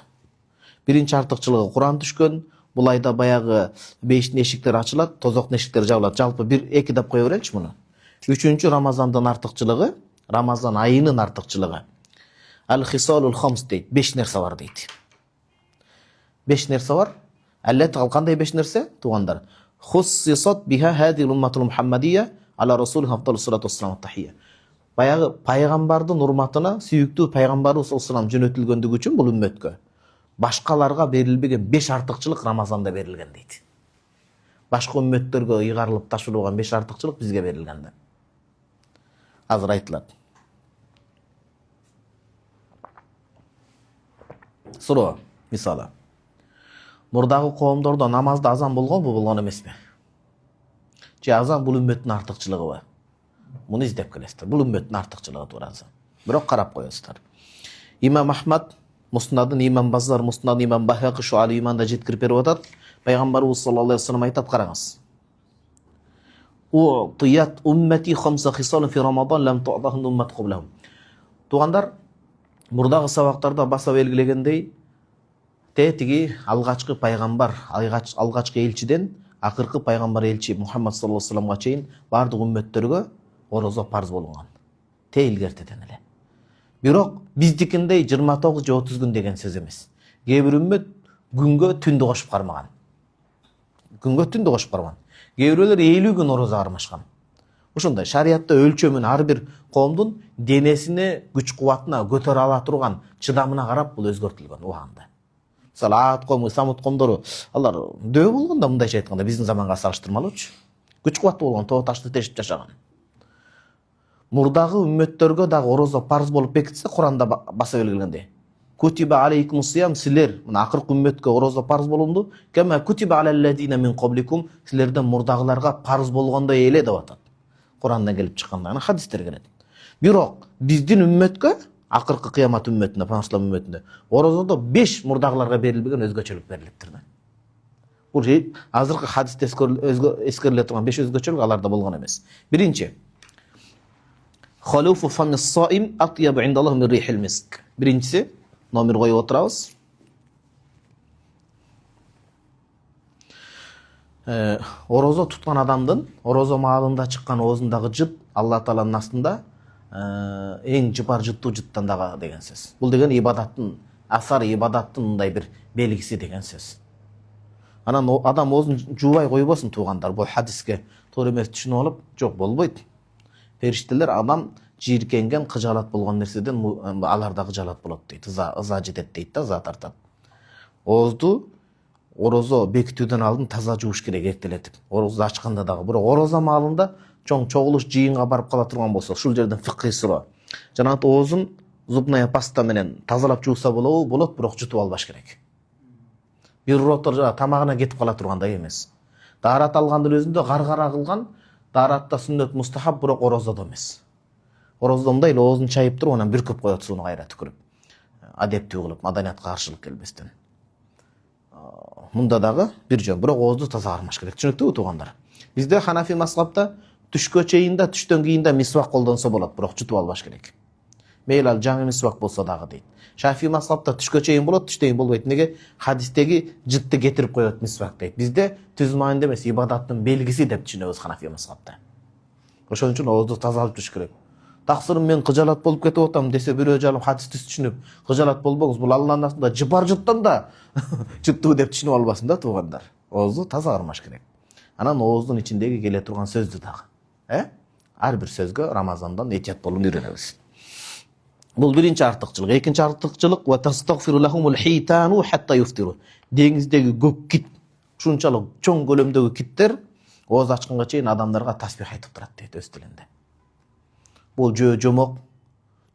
Биринчи артыкчылыгы Куран түшкөн. Бул айда баягы бейиштин эшиктери ачылат, тозоктун эшиктери жабылат. Жалпы 1-2 деп кое береличи муну. 3-чү Рамазандын артыкчылыгы, Рамазан айынын артыкчылыгы. Ал-хисалул хамс дейт. 5 нерсе бар дейт. 5 нерсе бар. Аллат кандай 5 нерсе? Туугандар. Хуссисат биха хадил умматул Мухаммадия ала расул хафталу салату вассалам тахия. Баягы пайгамбардын урматына сүйүктүү пайгамбарыбыз саллаллаху алейхи жөнөтүлгөндүгү үчүн бул үммөткө башкаларга берилбеген 5 артыкчылык Рамазанда берилген дейт. Башка үммөттөргө ыйгарылып ташылган 5 артыкчылык бизге берилген да. Азыр айтылат. Суроо, мисалы. Мурдагы коомдордо намазда азан болгонбу, болгон эмеспи? Же азан бул үммөттүн артыкчылыгыбы? Муну издеп келесиздер. Бул үммөттүн артыкчылыгы туура азан. Бирок карап коесуздар. Имам Ахмад Муснадын, Имам Базар Муснадын, Имам Байхақи Шуабул иманда жеткирип берип атат. Пайгамбарыбыз саллаллаху алейхи вассалам айтат, караңыз. У'тият уммати хамса хисалын фи рамадан лам ту'дахун уммат қаблахум. Туғандар, мұрдағы сабақтарда баса белгілегендей, тетиги алгачкы пайгамбар, алгачкы элчиден акыркы пайгамбар элчи Мухаммад саллаллаху алейхи вассаламга чейин бардык уммөттөргө орозо парз болгон. Те илгертеден эле. Бирок биздикиндей 29 же 30 күн деген сөз эмес. Кээ бир уммөт күнгө түндү кошуп кармаган. Күнгө түндү кошуп кармаган. Кээ бирөөлөр 50 күн орозо кармашкан. Ошондой шариятта өлчөмүн ар бир коомдун денесине, күч кубатына көтөрө ала турган чыдамына карап бул өзгөртүлгөн убагында. Мисалы Ат коому, Самут коомдору алар дөбө болгондо мындайча айтканда биздин заманга салыштырмалуучу. Күч кубаттуу болгон, тоо ташты тешип жашаган. Мурдагы уммөттөргө дагы орозо парз болуп бекитсе, Куранда баса белгиленде. Кутиба алейкумус сиям, силер мына акыркы уммөткө орозо парз болунду. Кама кутиба алаллазина мин qablikum, силерден мурдагыларга парз болгондой эле деп атат. Курандан келип чыкканда, хадистер келет. Бирок биздин уммөткө, акыркы кыямат уммөтүнө, Пейгамбар уммөтүнө орозодо 5 мурдагыларга берилбеген өзгөчөлүк берилиптир да. Бул азыркы хадисте эскериле турган 5 өзгөчөлүк аларда болгон эмес. Биринчи, халуфу фамис саим атьябу индаллахи мин рихил миск. Биринчиси, номер коюп отурабыз. Орозо туткан адамдын орозо маалында чыккан оозундагы жыт Алла Тааланын астында эң жыпар жыттуу жыттан дагы деген сөз. Бул деген ибадаттын, асар ибадаттын мындай бир белгиси деген сөз. Анан адам оозун жуубай койбосун туугандар. Бул хадиске туура эмес түшүнүп алып, жок болбойт. Периштелер адам жийиркенген, кыжаалат болгон нерседен аларда кыжаалат болот дейт. Ыза жетет дейт да, ыза тартат. Оозду орозо бекитүүдөн алдын таза жууш керек эртелетип. Орозу ачканда дагы. Бирок орозо маалында чоң чогулуш жыйынга барып кала турган болсо, ушул жерден фикый суроо. Жанагы оозун зубная паста менен тазалап жууса болобу? Болот, бирок жутуп албаш керек. Бир ротор тамагына кетип кала тургандай эмес. Даарат алгандын өзүндө гаргара кылган, дааратта сүннөт мустахаб, бирок орозодо эмес. Орозодо мындай эле оозун чайып туруп, анан бүркүп коет сууну кайра түкүрүп. Адептүү кылып, маданиятка каршылык келбестен. Мында дагы бир жөн, бирок оозду таза кармаш керек. Түшүнүктүүбү туугандар? Бизде Ханафи мазхабта түшкө чейин да, түштөн кийин да мисвак колдонсо болот, бирок жутуп албаш керек. Мейли ал жаңы мисвак болсо дагы дейт. Шафи мазхабта түшкө чейин болот, түштөн кийин болбойт. Неге? Хадистеги жытты кетирип коет мисвак дейт. Бизде түз маанинде эмес, ибадаттын белгиси деп түшүнөбүз Ханафи мазхабта. Ошон үчүн оозду таза алып туруш керек. Таксырым мен кыжаалат болуп кетип атам десе, бирөө жалым хадисти түшүнүп, кыжаалат болбоңуз, бул Алланын астында жыпар жыттан да жыттуу деп түшүнүп албасын да туугандар. Оозду таза кармаш керек. Анан ооздун ичиндеги келе турган сөздү дагы. Ар бир сөзгө Рамазандан этият болууну үйрөнөбүз. Бул биринчи артыкчылык. Экинчи артыкчылык ва тастагфиру лахумул хитану хатта юфтиру. Деңиздеги көк кит, ушунчалык чоң көлөмдөгү киттер ооз ачканга чейин адамдарга тасбих айтып турат дейт өз тилинде. Бул жомок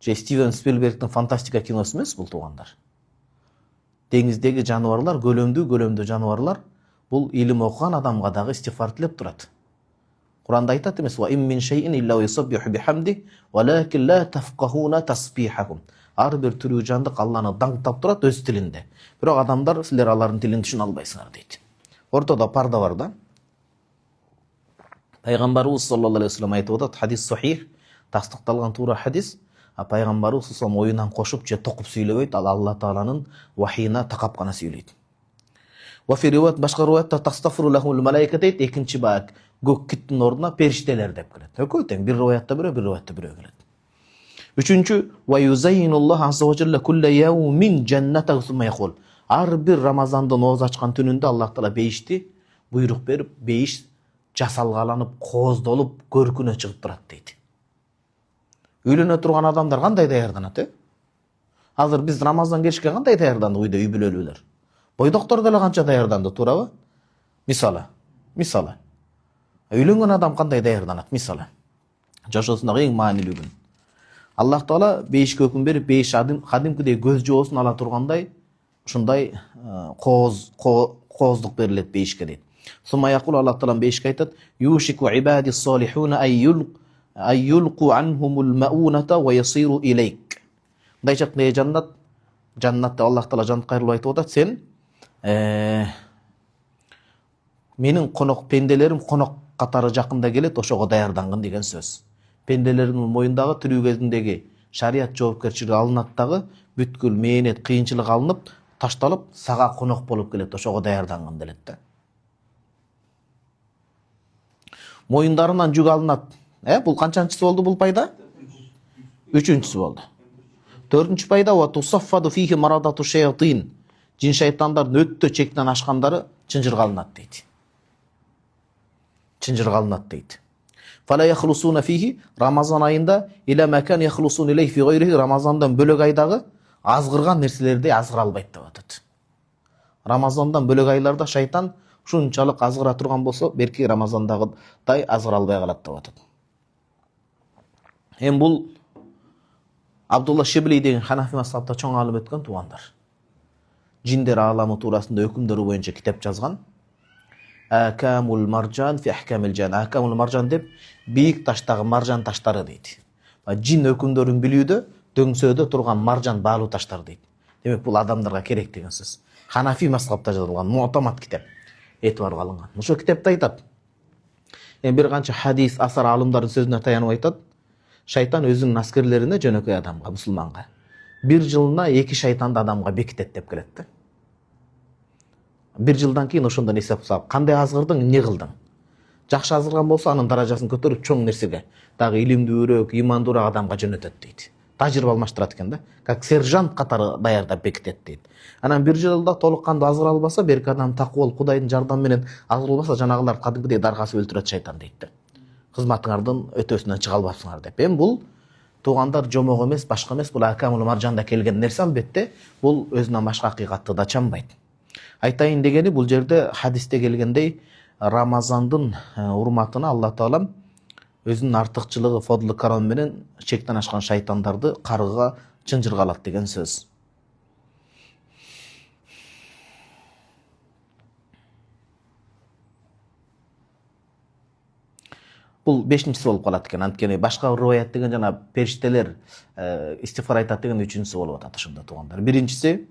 же Стивен Спилбергдин фантастика киносу эмес бул туугандар. Деңиздеги жаныбарлар, көлөмдүү жаныбарлар бул илим окуган адамга дагы истигфар тилеп турат. Куранда айтат эмес, ва ин мин шейин илля юсаббиху бихамди, валакин ла тафкахуна тасбихахум. Ар бир тирүү жандык Алланы даңктап турат өз тилинде. Бирок адамдар силер алардын тилин түшүнө албайсыңар дейт. Ортодо парда бар да. Пайгамбарыбыз саллаллаху алейхи вассалам айтып атат, хадис сахих, тастыкталган туура хадис. Пайгамбарыбыз саллаллаху оюнан кошуп же токуп сүйлөбөйт, ал Алла Тааланын вахийина такап гана сүйлөйт. Ва фи риваят башка риваятта тастафру лахумул малаика дейт, экинчи бак көк киттин ордуна периштелер деп келет. Экөө тең, бир риваятта бирөө, бир риваятта бирөө келет. Үчүнчү, ва юзайинуллаху азза ва жалла кулла яумин жанната сумма якул. Ар бир Рамазандын ооз ачкан түнүндө Аллах Таала бейишти буйрук берип, бейиш жасалгаланып, кооздолуп, көркүнө чыгып турат дейт. Үйлөнө турган адамдар кандай даярданат, Азыр биз Рамазан келишке кандай даярдандык үйдө үй бүлөлүүлөр? Бойдоктор деле канча даярданды, туурабы? Мисалы. Үйлөнгөн адам кандай даярданат? Мисалы. Жашоосундагы эң маанилүү күн. Аллах Таала бейишке өкүм берип, бейиш кадимкидей көз жоосун ала тургандай, ушундай кооздук берилет бейишке дейт. Сумма якул Аллах Таала бейишке айтат: "Юшику ибади салихуна айюлку анхумул мауната ва ясиру илейк." Мындайча жаннатта Аллах Таала жанат кайрылып айтып атат: "Сен менин конок пенделерим конокко катары жакында келет, ошого даярдангын деген сөз. Пенделердин моюндагы тирүү кезиндеги шарият жоопкерчилиги алынат дагы, бүткүл мээнет, кыйынчылык алынып, ташталып, сага конок болуп келет, ошого даярдангын делет да. Моюндарынан жүк алынат. Бул канчанчысы болду бул пайда? Үчүнчүсү болду. Төртүнчү пайда ва тусаффаду фихи марадату шаятин. Жин шайтандардын өттө чектен ашкандары чынжырга алынат дейт. Чынжырга алынат дейт. Фала яхлусуна фихи, Рамазан айында иля макан яхлусун илей фи гайрихи, Рамазандан бөлөк айдагы азгырган нерселерди азгыра албайт деп атат. Рамазандан бөлөк айларда шайтан ушунчалык азгыра турган болсо, берки Рамазандагыдай азгыра албай калат деп атат. Бул Абдулла Шибли деген Ханафи мазхабта чоң алым өткөн туугандар. Жиндер аламы туурасында өкүмдөрү боюнча китеп жазган. Акамул маржан фи ахкамил жан. Акамул маржан деп бийик таштагы маржан таштары дейт. Жин өкүмдөрүн билүүдө дөңсөөдө турган маржан баалуу таштар дейт. Демек бул адамдарга керек деген сөз. Ханафи мазхабта жазылган муатамат китеп, этибарга алынган. Ошо китепте айтат. Бир канча хадис, асар алымдардын сөзүнө таянып айтат. Шайтан өзүнүн аскерлерине, жөнөкөй адамга, мусулманга, бир жылына 2 шайтанды адамга бекитет деп келет да. Бир жылдан кийин ошондон эсеп салып, кандай азгырдың, эмне кылдың? Жакшы азгырган болсо, анын даражасын көтөрүп чоң нерсеге, дагы илимдүүрөөк, имандуураак адамга жөнөтөт дейт. Тажрыйба алмаштырат экен да. Как сержант катары даярдап бекитет дейт. Анан бир жылда толук кандуу азгыра албаса, берки адам такуал, Кудайдын жардамы менен азгырылбаса, жанагылар кадимкидей даргасып өлтүрөт шайтан дейт да. Кызматыңардын өтөсүнөн чыга албапсыңар деп. Бул туугандар жомок эмес, башка эмес, бул акамул маржанда келген нерсе албетте, бул өзүнөн башка акыйкатты да чамбайт. Айтайын дегени, бул жерде хадисте келгендей, Рамазандын урматына Алла Таала өзүнүн артыкчылыгы, фодлу карам менен чектен ашкан шайтандарды каргыга, чынжырга алат деген сөз. Бул 5-инчиси болуп калат экен. Анткени башка риваят деген жана периштелер истифар айтат деген 3-үнчүсү болуп атат ошондо туугандар. Биринчиси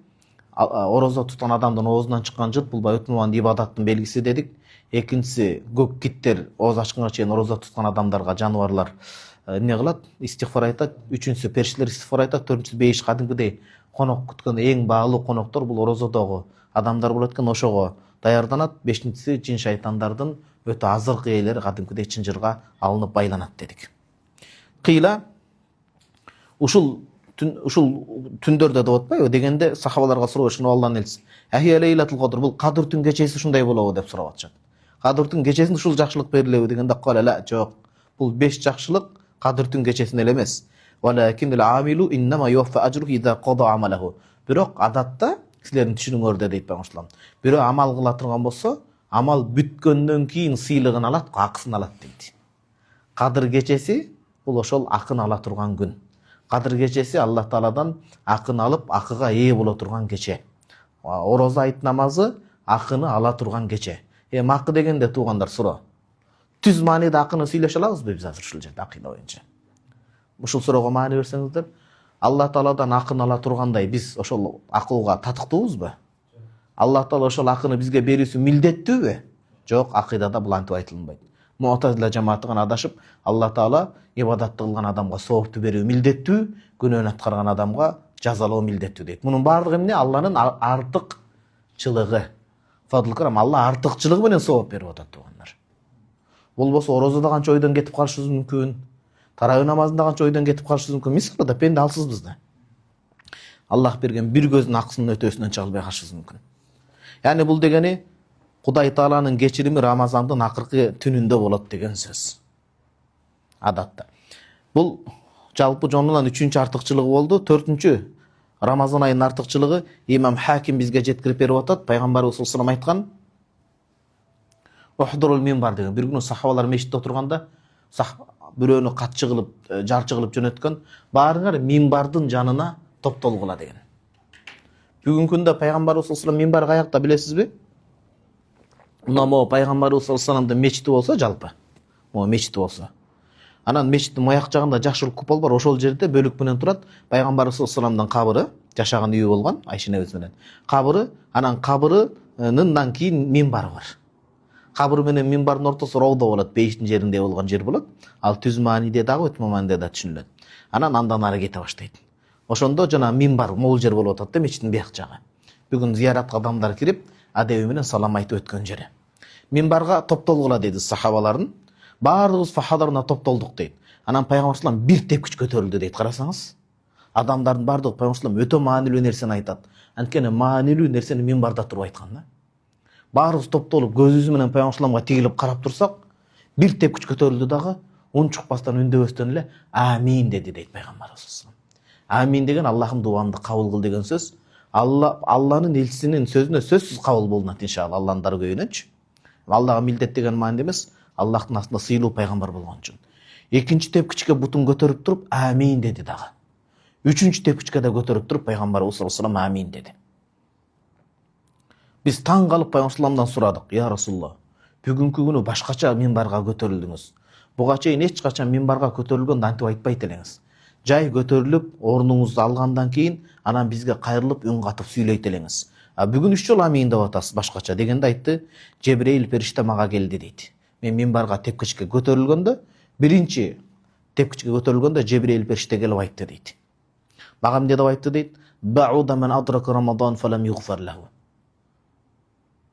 орозо туткан адамдын оозунан чыккан жыт, бул өтмөгөн ибадаттын белгиси дедик. Экинчиси көк киттер ооз ачканга чейин орозо туткан адамдарга, жаныбарлар эмне кылат? Истифар айтат. Үчүнчүсү периштелер истифар айтат. Төртүнчүсү бейиш кадимкидей конок күткөн эң баалуу коноктор бул орозодогу адамдар болот экен, ошого даярданат. Бешинчиси жин шайтандардын өтө азыркы ээлери кадимкидей чынжырга алынып байланат дедик. Кыйла ушул түндөрдө деп атпайбы дегенде сахабаларга суроошун Алланын элчиси. Ахия лейлатул кадр, бул кадыр түн кечеси ушундай болобу деп сурап атышат. Кадыр түн кечесинде ушул жакшылык берилеби дегенде калала жок. Бул 5 жакшылык кадыр түн кечесинде эле эмес. Валакинил амилу иннама юфа ажру иза када амалаху. Бирок адатта силердин түшүнүңөрдө дейт Пайгамбар. Бирөө амал кыла турган болсо, амал бүткөндөн кийин сыйлыгын алат, акысын алат дейт. Кадыр кечеси бул ошол акын ала турган күн. Кадыр кечеси Алла Тааладан акын алып, акыга ээ боло турган кече. Орозо айт намазы акыны ала турган кече. Акы дегенде туугандар суроо. Түз мааниде акыны сүйлөшө алабызбы биз азыр ушул жерде акыйда боюнча? Ушул суроого маани берсеңиздер, Алла Тааладан акын ала тургандай биз ошол акылга татыктуубузбу? Алла Таала ошол акыны бизге берүүсү милдеттүүбү? Жок, акыйдада бул антип айтылынбайт. Муътазила жамааты гана адашып, Алла Таала ибадатты кылган адамга соопту берүү милдеттүү, күнөөнү аткарган адамга жазалоо милдеттүү дейт. Мунун баардыгы эмне? Алланын артыкчылыгы. Фадлы карам, Алла артыкчылыгы менен сооп берип атат туугандар. Болбосо орозодо канча ойдон кетип калышыбыз мүмкүн. Тарауи намазында канча ойдон кетип калышыбыз мүмкүн. Мисалы да пенде алсызбыз да. Аллах берген бир көздүн акысынын өтөөсүнөн чыга албай калышыбыз мүмкүн. Яни бул дегени Кудай Тааланын кечирими Рамазандын акыркы түнүндө болот деген сөз. Адатта. Бул жалпы жонунан 3-чү артыкчылыгы болду. 4-чү Рамазан айынын артыкчылыгы Имам Хаким бизге жеткирип берип атат. Пайгамбарыбыз саллаллаху алейхи айткан: "Ухдурул минбар" деген. Бир күнү сахабалар мешитте отурганда, бирөөнү катчы кылып, жарчы кылып жөнөткөн, баарыңар минбардын жанына топтолгула деген. Бүгүнкү күндө Пайгамбарыбыз саллаллаху алейхи вассалам минбар каякта билесизби? Мына могу Пайгамбарыбыз саллаллаху алейхи вассаламдын мечити болсо жалпы, могу мечити болсо. Анан мечиттин мояк жагында жакшы купол бар, ошол жерде бөлүк менен турат. Пайгамбарыбыз саллаллаху алейхи вассаламдын кабыры, жашаган үйү болгон, Айша энебиз менен. Кабыры, анан кабырынын кийин минбары бар. кабыр менен минбардын ортосу роуда болот, бейиштин жеринде болгон жер болот. Ал түз мааниде дагы өт мааниде да түшүнүлөт. Анан андан ары кете баштайт. Ошондо жана минбар могул жер болуп атат да, мечиттин бияк жагы. Бүгүн зияратка адамдар кирип, адеби менен салам айтып өткөн жери. Минбарга топтолгула деди сахабалардын. Баардыгыбыз фахадарына топтолдук дейт. Анан пайгамбар салам бир тепкич көтөрүлдү дейт. Карасаңыз, адамдардын баардыгы пайгамбар салам өтө маанилүү нерсени айтат. Анткени маанилүү нерсени минбарда туруп айткан да. Баарыбыз топтолуп көзүбүз менен пайгамбар саламга тигилип карап турсак, бир тепкич көтөрүлдү дагы, үн чыкпастан үндөбөстөн эле амин деди дейт пайгамбарыбыз салам. Амин деген Аллахым дуамды кабыл кыл деген сөз. Алланын элчисинин сөзүнө сөзсүз кабыл болунат иншалла, Алланын даргөйүнөнчү. Аллага милдет деген мааниде эмес, Аллахтын астында сыйлуу пайгамбар болгон үчүн. Экинчи тепкичке бутун көтөрүп туруп амин деди дагы. Үчүнчү тепкичке да көтөрүп туруп пайгамбарыбыз саллаллаху алейхи ва саллям амин деди. Биз таң калып пайгамбар салламдан сурадык: "Я Расулулла, бүгүнкү күнү башкача минбарга көтөрүлдүңүз. Буга чейин эч качан минбарга көтөрүлгөндө антип айтпайт элеңиз. Жай көтөрүлүп, орнуңузду алгандан кийин анан бизге кайрылып үн катып сүйлөйт элеңиз. А бүгүн 3 жолу амин деп атасыз башкача" дегенде айтты: "Жебрейил периште мага келди" дейт. Мен минбарга тепкичке көтөрүлгөндө, биринчи тепкичке көтөрүлгөндө Жебрейил периште келип айтты дейт. Мага эмне деп айтты дейт? "Бауда мен адрака Рамадан фалам югфар лаху".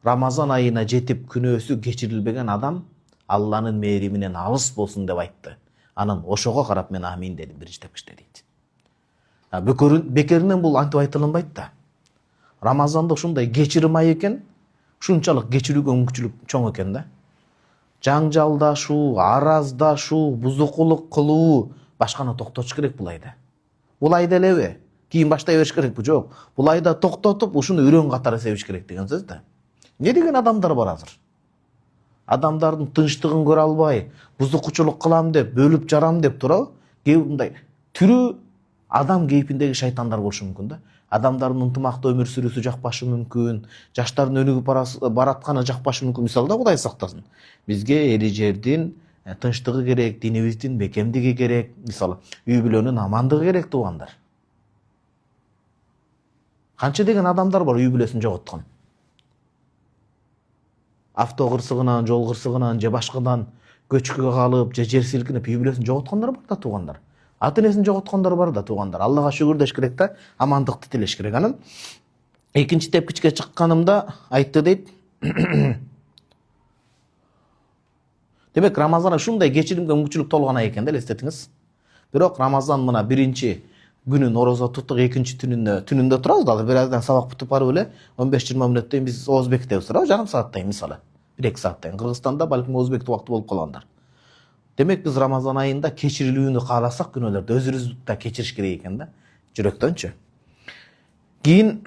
Рамазан айына жетип күнөөсү кечирилбеген адам Алланын мээриминен алыс болсун деп айтты. Анан ошого карап мен амин дедим биринчи тепкичте дейт. Бекеринен бул антип айтылынбайт да. Рамазанда ушундай кечирим ай экен, ушунчалык кечирүүгө мүмкүнчүлүк чоң экен да. Жаңжалдашуу, араздашуу, бузукулук кылуу башканы токтотуш керек бул айда. Бул айда элеби? Кийин баштай бериш керекпи? Жок. Бул айда токтотуп, ушуну үрөн катары себиш керек деген сөз да. Не деген адамдар бар азыр? Адамдардын тынчтыгын көрө албай, бузукучулук кылам деп, бөлүп жарам деп турабы? Кээ мындай түрү адам кейпиндеги шайтандар болушу мүмкүн да. Адамдардын ынтымактуу өмүр сүрүүсү жакпашы мүмкүн, жаштардын өнүгүп баратканы жакпашы мүмкүн. Мисалда Кудай сактасын. Бизге эли жердин тынчтыгы керек, динибиздин бекемдиги керек, мисалы үй бүлөнүн амандыгы керек туугандар. Канча деген адамдар бар үй бүлөсүн жоготкон. Авто кырсыгынан, жол кырсыгынан, же башкадан көчкүгө калып, же жер силкинип үй бүлөсүн жоготкондор бар да туугандар. Ата энесин жоготкондор бар да туугандар. Аллага шүгүр деш керек да, амандыкты тилеш керек. Анан экинчи тепкичке чыкканымда айтты дейт. Демек Рамазан ушундай кечиримге мүмкүнчүлүк толгон ай экен да, элестетиңиз. Бирок Рамазан мына биринчи күнүн орозо туттук, экинчи түнүндө турабыз да, бир аздан сабак бүтүп барып эле 15-20 мүнөттөн биз Озбектебиз турабы, жарым сааттайын мисалы. 1-2 сааттайын. Кыргызстанда балким Озбектин убакыты болуп калгандар. Демек биз Рамазан айында кечирилүүнү кааласак күнөөлөрдү өзүбүз да кечириш керек экен да, жүрөктөнчү. Кийин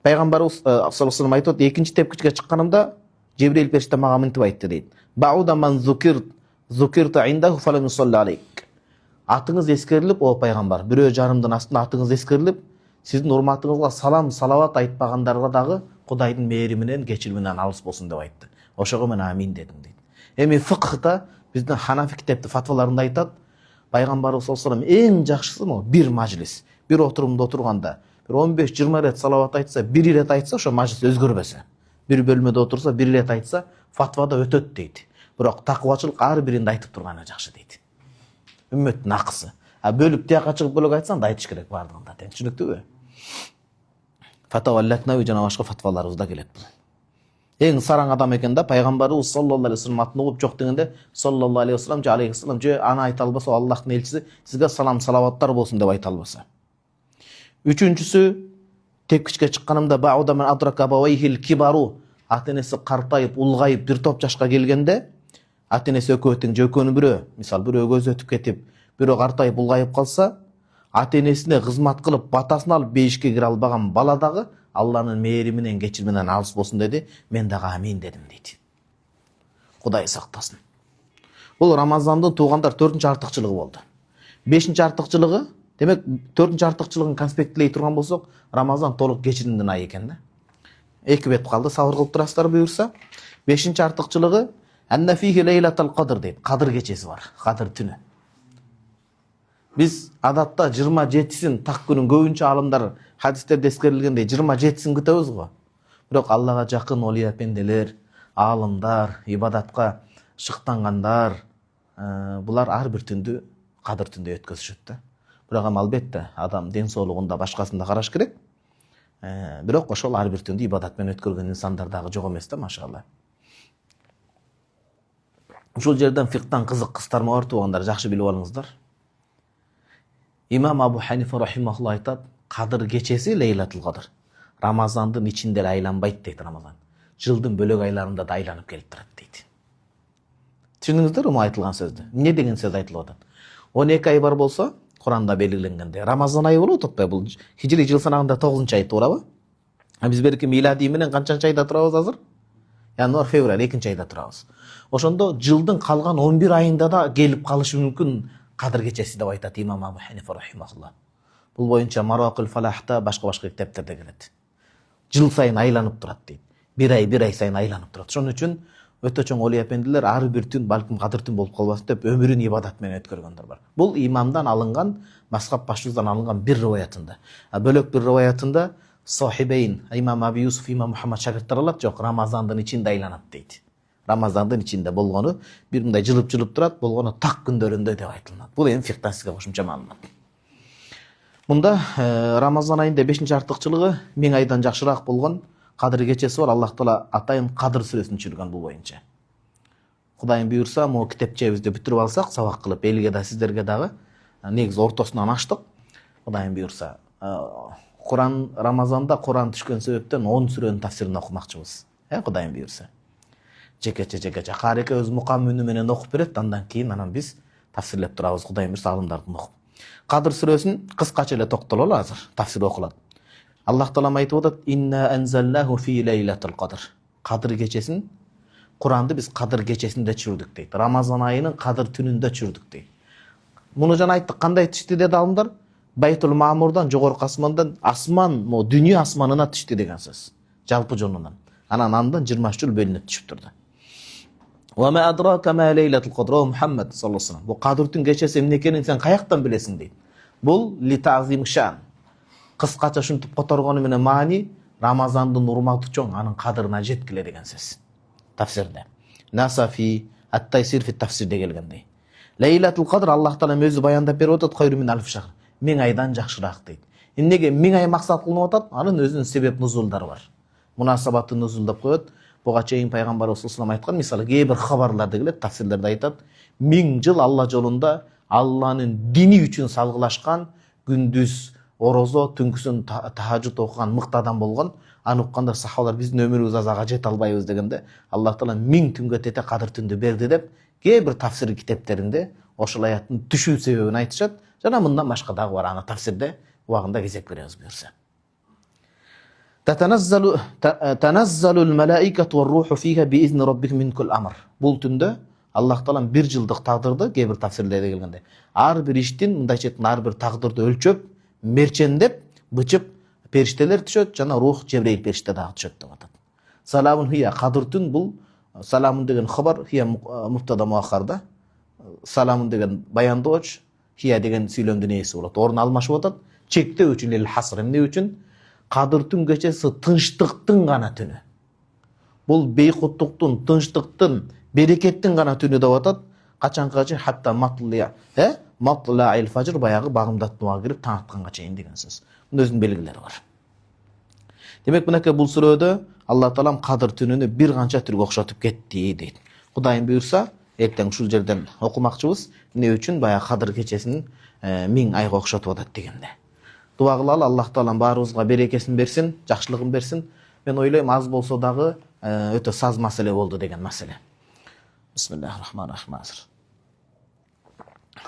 пайгамбарыбыз саллаллаху алейхи ва саллям айтат, экинчи тепкичке чыкканымда Жебрейил периште мага мынтип айтты дейт. Бауда ман зукирта индаху фалам юсалли алейк. Атыңыз эскерилип, о пайгамбар, бирөө жарымдын астында атыңыз эскерилип, сиздин урматыңызга салам, салават айтпагандарга дагы Кудайдын мээриминен, кечириминен алыс болсун деп айтты. Ошого мен амин дедим дейт. Эми фикхта биздин Ханафи китепти фатваларында айтат, пайгамбарыбыз саллаллаху алейхи ва саллям эң жакшысы могу бир мажлис, бир отурумда отурганда, бир 15-20 рет салават айтса, бир ирет айтса, ошо мажлис өзгөрбөсө. Бир бөлмөдө отурса, бир ирет айтса, фатвада өтөт дейт. Бирок такыбачылык ар биринде айтып турганы жакшы дейт. Үммөттүн акысы. Бөлүп тияка чыгып бөлөк айтсаң да айтыш керек бардыгында. Тең түшүнүктүүбү? Фатава Лакнави жана башка фатваларыбызда келет бул. Эң сараң адам экен да, пайгамбарыбыз саллаллаху алейхи ва саллям атын угуп жок дегенде саллаллаху алейхи ва саллям же алейхи салам же аны айта албаса Аллахтын элчиси сизге салам салаваттар болсун деп айта албаса. Үчүнчүсү тепкичке чыкканымда бауда мен адрака бавайхил кибару, ата энеси картайып, улгайып бир топ жашка келгенде, ата энеси экөө тең же экөөнүн бирөө, мисалы бирөө көзү өтүп кетип, бирөө картайып улгайып калса, ата энесине кызмат кылып, батасын алып бейишке кире албаган бала дагы Алланын мээриминен, кечириминен алыс болсун деди. Мен дагы амин дедим дейт. Кудай сактасын. Бул Рамазандын туугандар 4-чү артыкчылыгы болду. 5-чи артыкчылыгы, демек 4-чү артыкчылыгын конспектлей турган болсок, Рамазан толук кечиримдин айы экен да. 2 бет калды, сабыр кылып турасыздар буюрса. 5-чи артыкчылыгы анна фихи лейлатал кадр дейт. Кадыр кечеси бар, кадыр түнү. Биз адатта 27-син так күнүн көбүнчө алымдар хадистерде эскерилгендей 27-син күтөбүз го. Бирок Аллага жакын олия пенделер, аалымдар, ибадатка шыктангандар, булар ар бир түндү кадыр түндө өткөзүшөт да. Бирок албетте адам ден соолугунда башкасында караш керек. Бирок ошол ар бир түндү ибадат менен өткөргөн инсандар дагы жок эмес да, машалла. Ушул жерден фиктан кызык кыстарма бар туугандар, жакшы билип алыңыздар. Имам Абу Ханифа рахимахулла айтат, кадыр кечеси Лейлатул Кадр Рамазандын ичинде эле айланбайт дейт. Рамазан жылдын бөлөк айларында да айланып келип турат дейт. Түшүндүңүздөрбү му айтылган сөздү? Эмне деген сөз айтылып атат? 12 ай бар болсо, Куранда белгиленгенде, Рамазан айы болуп атпайбы? Бул хижри жыл санагында 9-ай туурабы? Биз берки миладий менен канчанчы айда турабыз азыр? Январь, февраль 2 айда турабыз. Ошондо жылдын калган 11 айында да келип калышы мүмкүн кадыр кечеси деп айтат имам Абу Ханифа рахимахулла. Бул боюнча Маракул Фалахта башка китептерде келет. Жыл сайын айланып турат дейт. Bir ay сайын айланып турат. Ошон үчүн өтө чоң оли эпендилер ар бир түн балким кадыр түн болуп калбасын деп өмүрүн ибадат менен өткөргөндөр бар. Бул имамдан алынган, мазхаб башчыбыздан алынган бир риваятында. Бөлөк бир риваятында Сахибейн, имам Аби Юсуф, имам Мухаммад шагирттер алат, жок, Рамазандын ичинде айланат дейт. Рамазандын ичинде болгону бир мындай жылып турат, болгону так күндөрүндө деп айтылат. Бул эми фикhtан сизге кошумча маалымат. Мында Рамазан айында 5-артыкчылыгы 1000 айдан жакшыраак болгон кадыр кечеси бар. Аллах Таала атайын Кадыр сүрөсүн түшүргөн бул боюнча. Кудайым буйрса, могу китепчебизди бүтүрүп алсак, сабак кылып элге да сиздерге дагы негизи ортосунан ачтык. Кудайым буйрса, Куран Рамазанда Куран түшкөн себептен 10 сүрөнүн тафсирин окумакчыбыз. Кудайым буйрса. Жеке Кареке өз мукам үнү менен окуп берет, андан кийин анан биз тафсирлеп турабыз. Кудайым буйрса алымдардын окуп. Кадыр сүрөсүн кыскача эле токтололу азыр, тафсир окулат. Аллах Таала айтып атат: "Инна анзалнаху фи лейлатил кадр." Кадыр кечесин, Куранды биз кадыр кечесинде түшүрдүк дейт. Рамазан айынын кадыр түнүндө түшүрдүк дейт. Муну жана айттык, кандай түштү деди алымдар? Байтул Маамурдан, жогорку асмандан, асман, дүйнө асманына түштү деген сөз. Жалпы жонунан. Анан андан 20 жыл бөлүнүп түшүп турду. Ва ма адрака ма лейлатул кадр Мухаммад саллаллаху алейхи вассалам. Бу кадырдын кечеси эмне экенин сен каяктан билесиң дейт. Бул ли ta'zim шан. Кыскача ушинтип которгону менен маани Рамазандын урматы чоң, анын кадырына жеткиле деген сөз. Тафсирде. Насафи ат-Тайсир фи тафсирде келгендей. Лейлатул кадр Аллах Таала өзү баяндап берип атат, койру мин алф шахр. 1000 айдан жакшыраак дейт. Эмнеге 1000 ай максат кылынып атат? Анын өзүнүн себеп нузулдары бар. Мунасабатын нузул деп коет. Буга чейин пайгамбарыбыз саллаллаху алейхи айткан, мисалы кээ бир хабарларда келет, тафсирлерде айтат, 1000 жыл Алла жолунда Алланын дини үчүн салгылашкан, күндүз орозо, түнкүсүн тахажжуд окуган мыкты адам болгон. Аны укканда сахабалар биздин өмүрүбүз азага жете албайбыз дегенде, Аллах Таала 1000 түнгө тете кадыр түндү берди деп, кээ бир тафсир китептеринде ошол аяттын түшүү себебин айтышат. Жана мындан башка дагы бар, аны тафсирде убагында кезек беребиз буюрса. Танаzzalul malaikatu war-ruhu fiha bi-izni rabbihim min kulli amr. Бул түндө Аллах Таала 1 жылдык тагдырды, кээ бир тафсирлерде келгенде, ар бир иштин, мындай четтен ар бир тагдырды өлчөп, мерчендеп, бычып периштелер түшөт, жана рух Жебрейил периште дагы түшөт деп атат. Саламун хия кадыр түн, бул саламун деген хабар, хия муптада муаххарда. Саламун деген баяндооч, хия деген сүйлөмдүн ээси болот. Орун алмашып атат. Чектөө үчүн эл хаср, эмне үчүн? Кадыр түн кечеси тынчтыктын гана түнү. Бул бейкуттуктун, тынчтыктын, берекеттин гана түнү деп атат. Качанга чейин хатта матлаил фажр, баягы багымдатууга кирип таң атканга чейин деген сөз. Мунун өзүнүн белгилери бар. Демек мынакей бул сүрөдө Алла Таалам кадыр түнүнү бир канча түргө окшотуп кетти дейт. Кудайым буйрса, эртең ушул жерден окумакчыбыз, эмне үчүн баягы кадыр кечесин 1000 айга окшотуп атат дегенде. Дуа кылалы, Аллах Таалам баарыбызга берекесин берсин, жакшылыгын берсин. Мен ойлойм, аз болсо дагы өтө саз маселе болду деген маселе. Бисмиллахир-рахманир-рахим.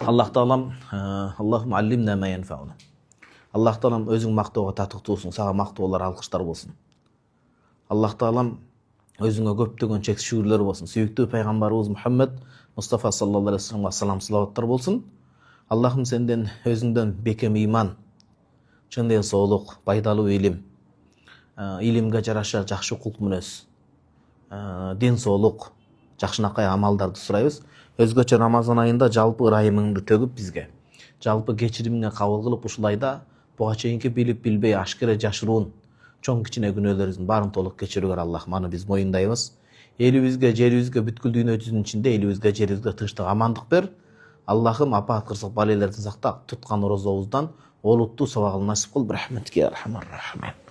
Аллах Таалам, Аллахумма аллимна ма янфауна. Аллах Таалам өзүң мактоого татыктуусуң, сага мактоолор, алкыштар болсун. Аллах Таалам өзүңө көптөгөн чексиз шүгүрлөр болсун. Сүйүктүү пайгамбарыбыз Мухаммад Мустафа саллаллаху алейхи вассаламга салам салаваттар болсун. Аллахым сенден өзүңдөн бекем иман, чын ден соолук, пайдалуу илим, илимге жараша жакшы кулк мүнөз, ден соолук, жакшынакай амалдарды сурайбыз. Өзгөчө Рамазан айында жалпы ырайымыңды төгүп бизге, жалпы кечиримиңе кабыл кылып, ушул айда буга чейинки билип билбей ашкере жашыруун чоң кичине күнөөлөрүбүздүн баарын толук кечирүүгө Аллах аны биз моюндайбыз. Элибизге, жерибизге, бүткүл дүйнө жүзүнүн ичинде элибизге, жерибизге тынчтык, амандык бер. Аллахым апаат кырсык балелерден сакта, туткан розобуздан олуттуу сабагын насип кыл. Рахматке, архамар рахимин.